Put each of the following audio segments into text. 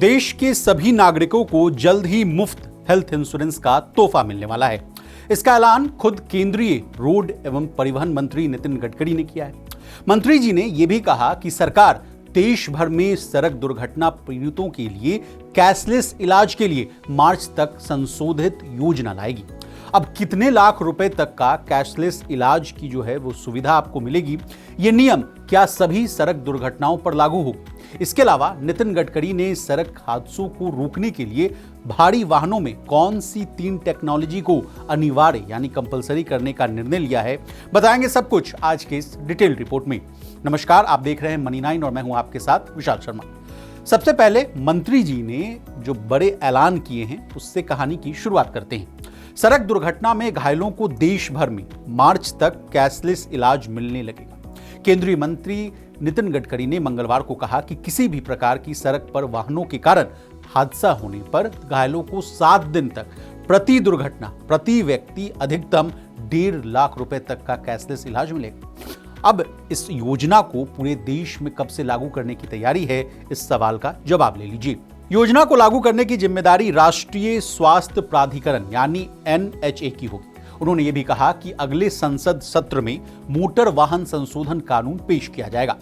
देश के सभी नागरिकों को जल्द ही मुफ्त हेल्थ इंश्योरेंस का तोहफा मिलने वाला है। इसका ऐलान खुद केंद्रीय रोड एवं परिवहन मंत्री नितिन गडकरी ने किया है। मंत्री जी ने यह भी कहा कि सरकार देश भर में सड़क दुर्घटना पीड़ितों के लिए कैशलेस इलाज के लिए मार्च तक संशोधित योजना लाएगी। अब कितने लाख रुपए तक का कैशलेस इलाज की जो है वो सुविधा आपको मिलेगी, ये नियम क्या सभी सड़क दुर्घटनाओं पर लागू होगा? इसके अलावा नितिन गडकरी ने सड़क हादसों को रोकने के लिए भारी वाहनों में कौन सी 3 टेक्नोलॉजी को अनिवार्य यानी कंपलसरी करने का निर्णय लिया है, बताएंगे सब कुछ आज के इस डिटेल रिपोर्ट में। नमस्कार, आप देख रहे हैं मनी 9 और मैं हूं आपके साथ विशाल शर्मा। सबसे पहले मंत्री जी ने जो बड़े ऐलान किए हैं उससे कहानी की शुरुआत करते हैं। सड़क दुर्घटना में घायलों को देश भर में मार्च तक कैशलेस इलाज मिलने लगेगा। केंद्रीय मंत्री नितिन गडकरी ने मंगलवार को कहा कि किसी भी प्रकार की सड़क पर वाहनों के कारण हादसा होने पर घायलों को 7 दिन तक प्रति दुर्घटना प्रति व्यक्ति अधिकतम 1.5 लाख रुपए तक का कैशलेस इलाज मिलेगा। अब इस योजना को पूरे देश में कब से लागू करने की तैयारी है, इस सवाल का जवाब ले लीजिए। योजना को लागू करने की जिम्मेदारी राष्ट्रीय स्वास्थ्य प्राधिकरण यानी NHA की होगी। उन्होंने ये भी कहा कि अगले संसद सत्र में मोटर वाहन संशोधन कानून पेश किया जाएगा।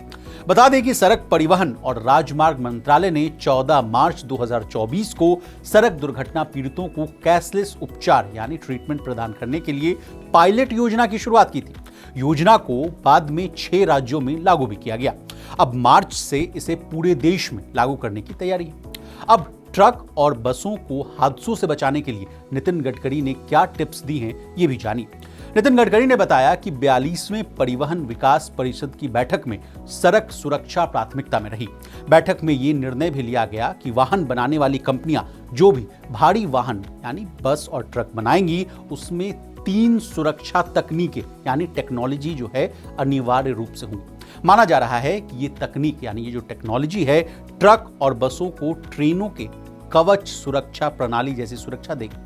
बता दें कि सड़क परिवहन और राजमार्ग मंत्रालय ने 14 मार्च 2024 को सड़क दुर्घटना पीड़ितों को कैशलेस उपचार यानी ट्रीटमेंट प्रदान करने के लिए पायलट योजना की शुरुआत की थी। योजना को बाद में 6 राज्यों में लागू भी किया गया। अब मार्च से इसे पूरे देश में लागू करने की तैयारी है। अब ट्रक और बसों को हादसों से बचाने के लिए नितिन गडकरी ने क्या टिप्स दी हैं, ये भी जानिए। नितिन गडकरी ने बताया कि 42वें परिवहन विकास परिषद की बैठक में सड़क सुरक्षा प्राथमिकता में रही। बैठक में ये निर्णय भी लिया गया कि वाहन बनाने वाली कंपनियां जो भी भारी वाहन यानी बस और ट्रक बनाएंगी उसमें 3 सुरक्षा तकनीकें यानी टेक्नोलॉजी जो है अनिवार्य रूप से होंगी। माना जा रहा है कि ये तकनीक यानी ये जो टेक्नोलॉजी है ट्रक और बसों को ट्रेनों के कवच सुरक्षा प्रणाली जैसी सुरक्षा देगी।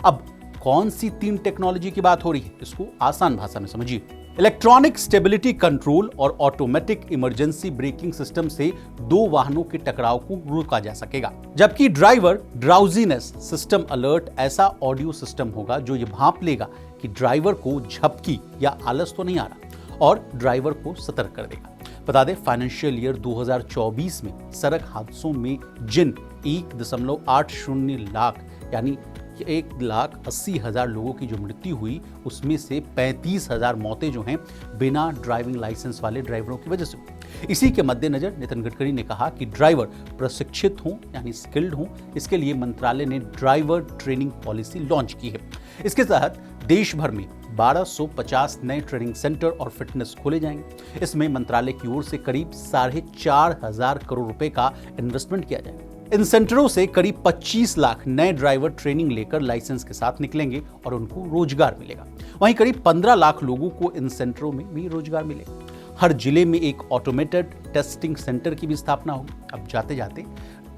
अब कौन सी 3 टेक्नोलॉजी की बात हो रही है, इसको आसान भाषा में समझिए। इलेक्ट्रॉनिक स्टेबिलिटी कंट्रोल और ऑटोमेटिक इमरजेंसी ब्रेकिंग सिस्टम से 2 वाहनों के टकराव को रोका जा सकेगा, जबकि ड्राइवर ड्राउजीनेस सिस्टम अलर्ट ऐसा ऑडियो सिस्टम होगा जो ये भांप लेगा कि ड्राइवर को झपकी या आलस तो नहीं आ रहा और ड्राइवर को सतर्क कर देगा। बता दें, फाइनेंशियल ईयर 2024 में सड़क हादसों में जिन 1.80 लाख यानी 1,80,000 लोगों की जो मृत्यु हुई उसमें से 35,000 मौतें जो हैं बिना ड्राइविंग लाइसेंस वाले ड्राइवरों की वजह से हुई। इसी के मद्देनजर नितिन गडकरी ने कहा कि ड्राइवर प्रशिक्षित हों यानी स्किल्ड हों, इसके लिए मंत्रालय ने ड्राइवर ट्रेनिंग पॉलिसी लॉन्च की है। इसके तहत देश भर में 1250 नए ट्रेनिंग सेंटर और फिटनेस खोले जाएंगे। इसमें मंत्रालय की ओर से करीब 4,500 करोड़ रुपए का इन्वेस्टमेंट किया जाएगा। इन सेंटरों से करीब 25 लाख नए ड्राइवर ट्रेनिंग लेकर लाइसेंस के साथ निकलेंगे और उनको रोजगार मिलेगा। वहीं करीब 15 लाख लोगों को इन सेंटरों में भी रोजगार मिलेगा। हर जिले में एक ऑटोमेटेड टेस्टिंग सेंटर की भी स्थापना होगी। अब जाते जाते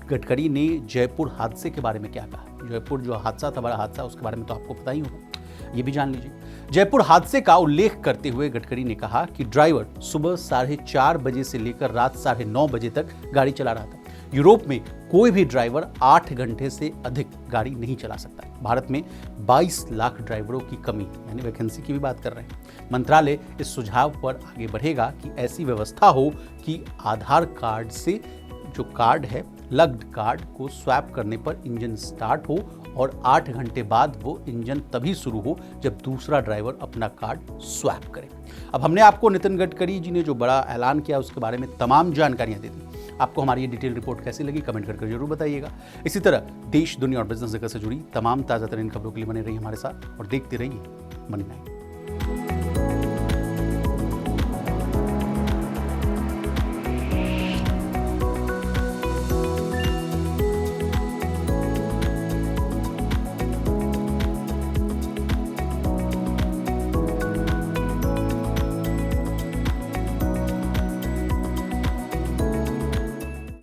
गडकरी ने जयपुर हादसे के बारे में क्या कहा। जयपुर जो हादसा था, बड़ा हादसा, उसके बारे में तो आपको पता ही होगा, ये भी जान लीजिए। जयपुर हादसे का उल्लेख करते हुए गडकरी ने कहा कि ड्राइवर सुबह 4:30 बजे से लेकर रात 9:30 बजे तक गाड़ी चला रहा था। यूरोप में कोई भी ड्राइवर 8 घंटे से अधिक गाड़ी नहीं चला सकता। भारत में 22 लाख ड्राइवरों की कमी यानी वैकेंसी की भी बात कर रहे हैं। मंत्रालय इस सुझाव पर आगे बढ़ेगा कि ऐसी व्यवस्था हो कि आधार कार्ड से जो कार्ड है लग्ड कार्ड को स्वैप करने पर इंजन स्टार्ट हो और 8 घंटे बाद वो इंजन तभी शुरू हो जब दूसरा ड्राइवर अपना कार्ड स्वैप करे। अब हमने आपको नितिन गडकरी जी ने जो बड़ा ऐलान किया उसके बारे में तमाम जानकारियां दे दी। आपको हमारी ये डिटेल रिपोर्ट कैसी लगी कमेंट करके जरूर बताइएगा। इसी तरह देश, दुनिया और बिजनेस जगत से जुड़ी तमाम ताज़ा तरीन खबरों के लिए बने रहिए हमारे साथ और देखते रहिए मनी 9।